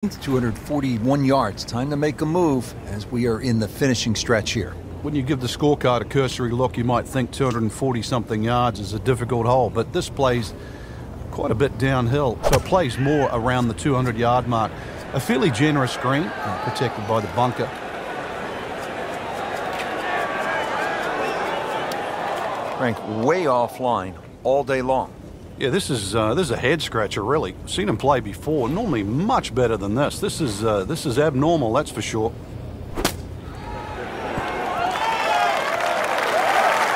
241 yards. Time to make a move as we are in the finishing stretch here. When you give the scorecard a cursory look, you might think 240-something yards is a difficult hole, but this plays quite a bit downhill, so it plays more around the 200-yard mark. A fairly generous green, protected by the bunker. Frank, way offline all day long. Yeah, this is a head scratcher, really. Seen him play before. Normally much better than this. This is abnormal, that's for sure.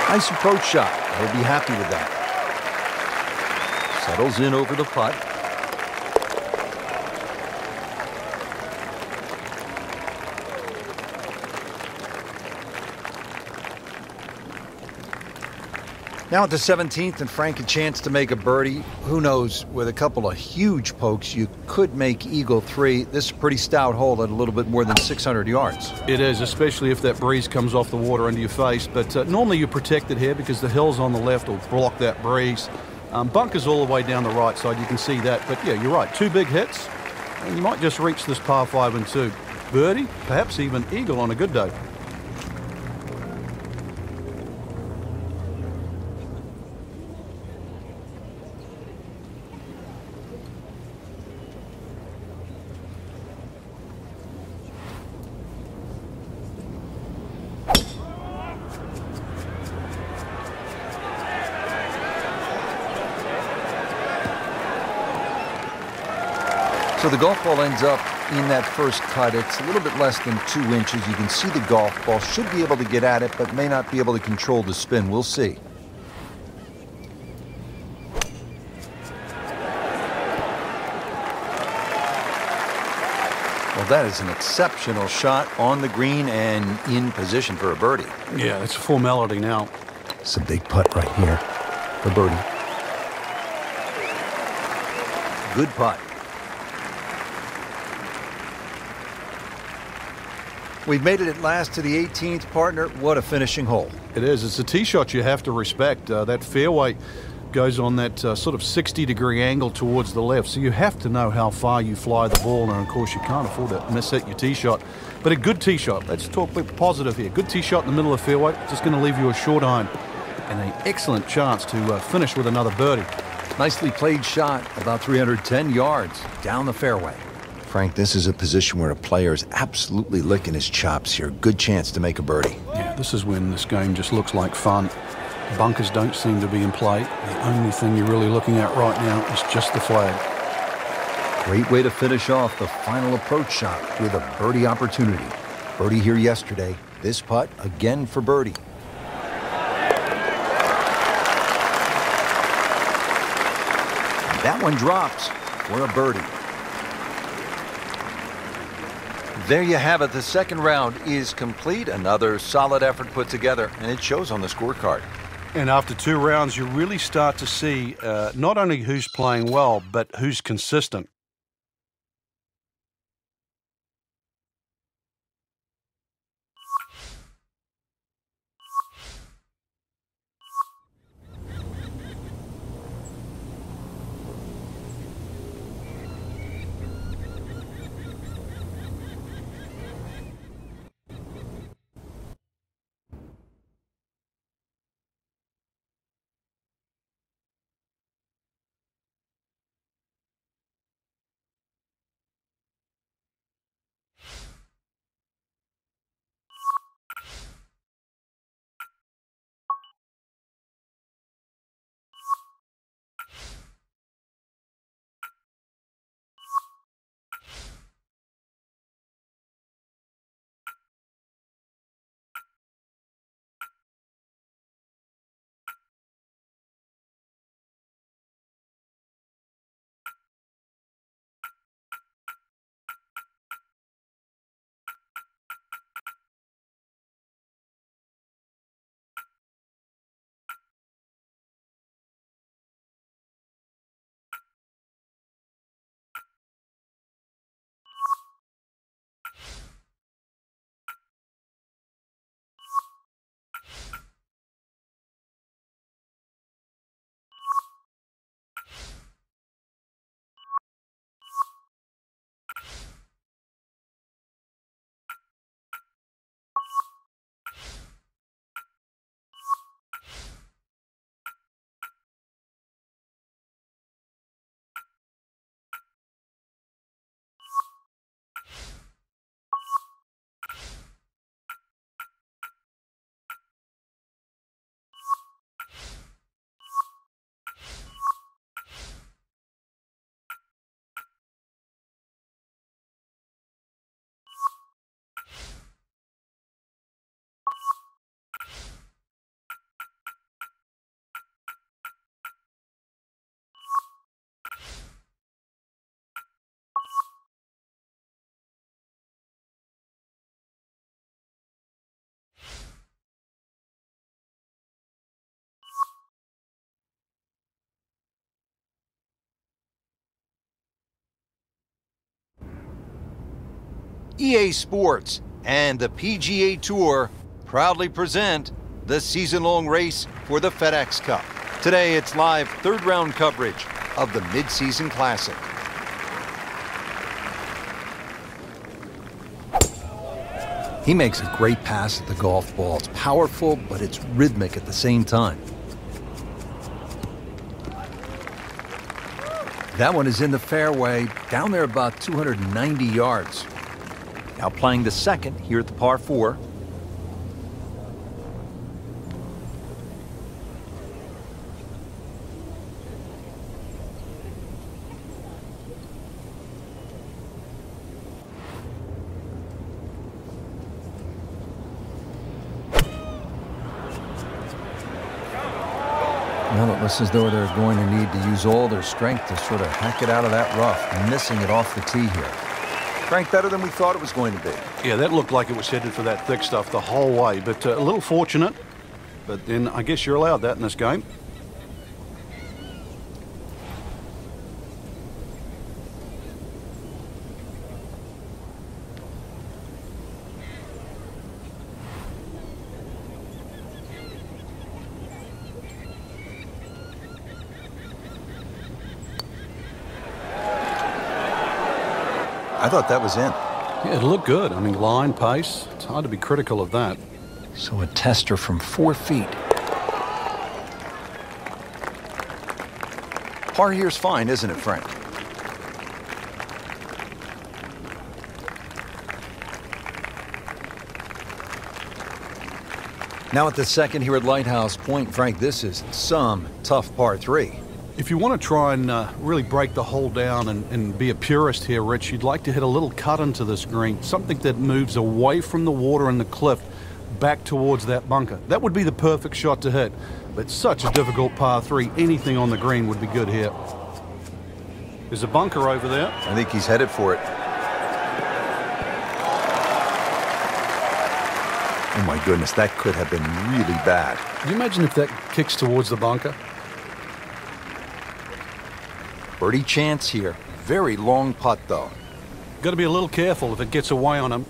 Nice approach shot. He'll be happy with that. Settles in over the putt. Now at the 17th, and Frank a chance to make a birdie. Who knows, with a couple of huge pokes, you could make Eagle 3. This is a pretty stout hole at a little bit more than 600 yards. It is, especially if that breeze comes off the water into your face. But normally you're protected here because the hills on the left will block that breeze. Bunkers all the way down the right side, you can see that. But yeah, you're right, two big hits, and you might just reach this par 5 and 2. Birdie, perhaps even eagle on a good day. So the golf ball ends up in that first cut. It's a little bit less than 2 inches. You can see the golf ball. Should be able to get at it, but may not be able to control the spin. We'll see. Well, that is an exceptional shot on the green and in position for a birdie. Yeah, it's a formality now. It's a big putt right here for birdie. Good putt. We've made it at last to the 18th, partner. What a finishing hole. It is. It's a tee shot you have to respect. That fairway goes on that sort of 60-degree angle towards the left, so you have to know how far you fly the ball, and of course you can't afford to miss-hit your tee shot. But a good tee shot. Let's talk a bit positive here. Good tee shot in the middle of the fairway. Just going to leave you a short iron, and an excellent chance to finish with another birdie. Nicely played shot, about 310 yards down the fairway. Frank, this is a position where a player is absolutely licking his chops here. Good chance to make a birdie. Yeah, this is when this game just looks like fun. Bunkers don't seem to be in play. The only thing you're really looking at right now is just the flag. Great way to finish off the final approach shot with a birdie opportunity. Birdie here yesterday. This putt again for birdie. And that one drops for a birdie. There you have it. The second round is complete. Another solid effort put together, and it shows on the scorecard. And after 2 rounds, you really start to see not only who's playing well, but who's consistent. EA Sports and the PGA Tour proudly present the season-long race for the FedEx Cup. Today, it's live third-round coverage of the Mid-Season Classic. He makes a great pass at the golf ball. It's powerful, but it's rhythmic at the same time. That one is in the fairway, down there about 290 yards. Now playing the second here at the par 4. Well, it looks as though they're going to need to use all their strength to sort of hack it out of that rough, missing it off the tee here. Frank, better than we thought it was going to be. Yeah, that looked like it was headed for that thick stuff the whole way, but a little fortunate. But then I guess you're allowed that in this game. I thought that was in. Yeah, it looked good. I mean, line, pace. It's hard to be critical of that. So a tester from 4 feet. Par here's fine, isn't it, Frank? Now at the second here at Lighthouse Point, Frank, this is some tough par 3. If you want to try and really break the hole down and be a purist here, Rich, you'd like to hit a little cut into this green, something that moves away from the water and the cliff back towards that bunker. That would be the perfect shot to hit, but such a difficult par 3. Anything on the green would be good here. There's a bunker over there. I think he's headed for it. Oh my goodness, that could have been really bad. Can you imagine if that kicks towards the bunker? Birdie chance here. Very long putt, though. Got to be a little careful if it gets away on him.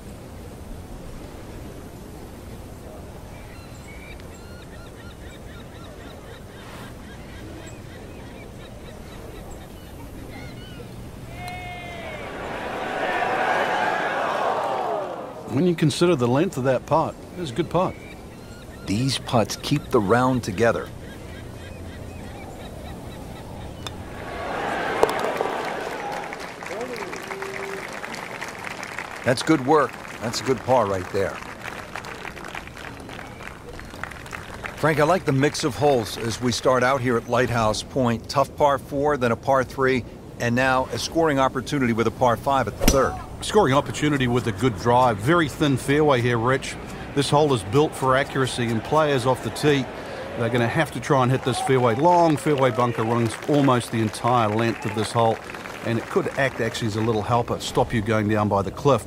When you consider the length of that putt, it was a good putt. These putts keep the round together. That's good work. That's a good par right there. Frank, I like the mix of holes as we start out here at Lighthouse Point. Tough par 4, then a par 3, and now a scoring opportunity with a par 5 at the third. Scoring opportunity with a good drive. Very thin fairway here, Rich. This hole is built for accuracy, and players off the tee, they're going to have to try and hit this fairway. Long fairway bunker runs almost the entire length of this hole, and it could act actually as a little helper, stop you going down by the cliff,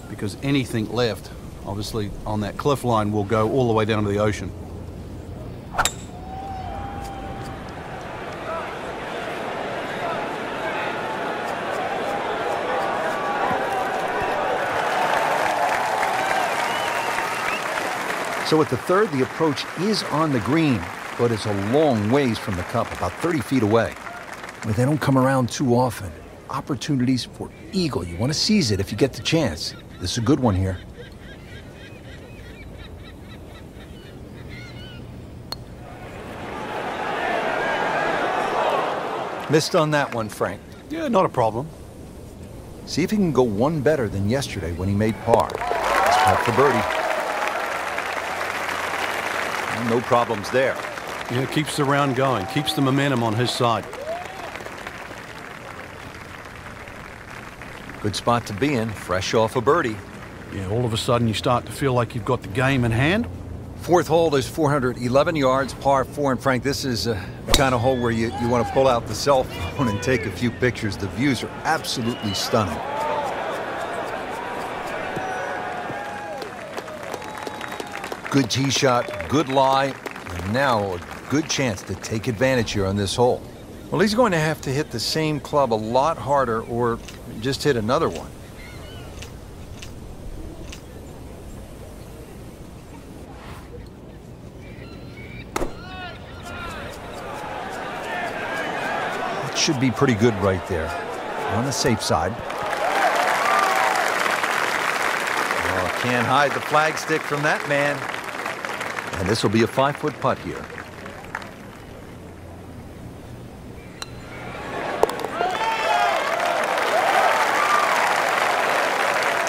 because anything left, obviously, on that cliff line will go all the way down to the ocean. So at the third, the approach is on the green, but it's a long ways from the cup, about 30 feet away. But they don't come around too often. Opportunities for eagle. You want to seize it if you get the chance. This is a good one here. Missed on that one, Frank. Yeah, not a problem. See if he can go one better than yesterday when he made par. Nice putt for birdie. And no problems there. Yeah, keeps the round going, keeps the momentum on his side. Good spot to be in, fresh off a birdie. Yeah, all of a sudden you start to feel like you've got the game in hand. Fourth hole is 411 yards, par 4. And Frank, this is the kind of hole where you want to pull out the cell phone and take a few pictures. The views are absolutely stunning. Good tee shot, good lie, and now a good chance to take advantage here on this hole. Well, he's going to have to hit the same club a lot harder or just hit another one. It should be pretty good right there. On the safe side. Oh, can't hide the flagstick from that man. And this will be a 5-foot putt here.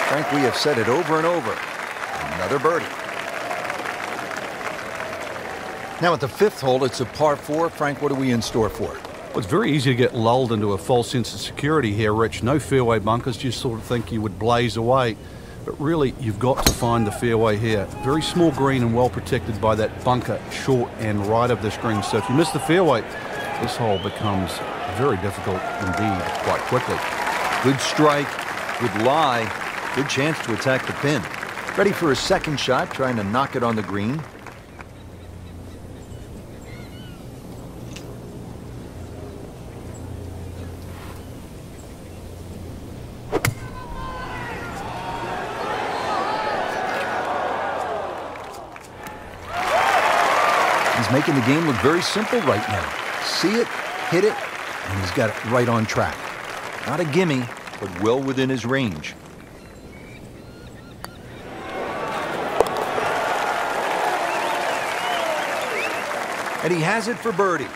Frank, we have said it over and over. Another birdie. Now at the 5th hole, it's a par 4. Frank, what are we in store for? Well, it's very easy to get lulled into a false sense of security here, Rich. No fairway bunkers, you sort of think you would blaze away. But really, you've got to find the fairway here. Very small green and well protected by that bunker short and right of this green. So if you miss the fairway, this hole becomes very difficult indeed quite quickly. Good strike, good lie, good chance to attack the pin. Ready for a second shot, trying to knock it on the green. He's making the game look very simple right now. See it, hit it, and he's got it right on track. Not a gimme, but well within his range. And he has it for birdie.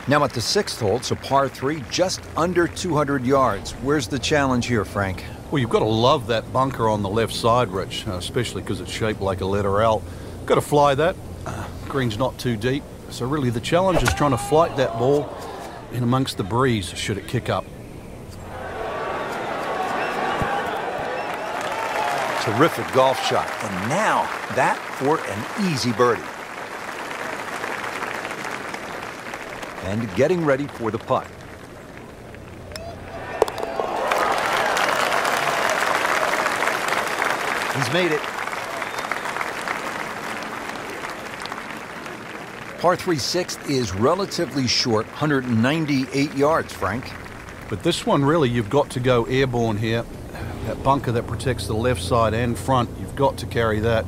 Now at the 6th hole, it's a par 3, just under 200 yards. Where's the challenge here, Frank? Well, you've got to love that bunker on the left side, Rich, especially because it's shaped like a letter L. Got to fly that. Green's not too deep. So really the challenge is trying to flight that ball in amongst the breeze should it kick up. Terrific golf shot. And now that for an easy birdie. And getting ready for the putt. He's made it. Par 3 6th is relatively short, 198 yards, Frank. But this one, really, you've got to go airborne here. That bunker that protects the left side and front, you've got to carry that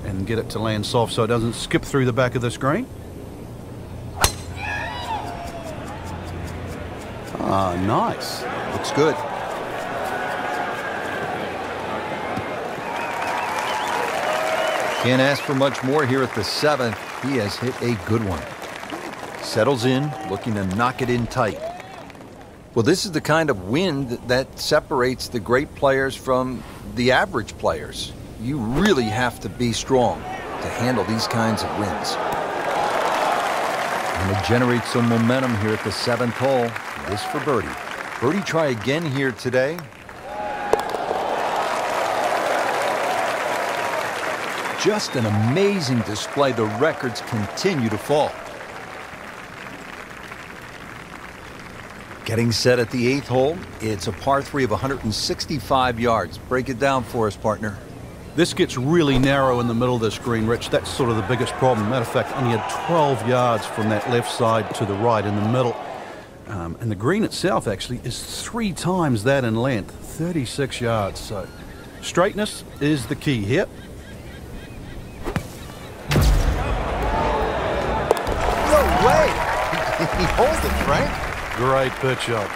and get it to land soft so it doesn't skip through the back of the screen. Ah, nice. Looks good. Can't ask for much more here at the 7th. He has hit a good one. Settles in, looking to knock it in tight. Well, this is the kind of wind that separates the great players from the average players. You really have to be strong to handle these kinds of winds. And it generates some momentum here at the 7th hole. This for birdie. Birdie try again here today. Just an amazing display. The records continue to fall. Getting set at the 8th hole. It's a par 3 of 165 yards. Break it down for us, partner. This gets really narrow in the middle of this green, Rich. That's sort of the biggest problem. Matter of fact, only had 12 yards from that left side to the right in the middle. And the green itself actually is 3 times that in length, 36 yards. So straightness is the key here. No way! He holds it, Frank. Great pitch shot.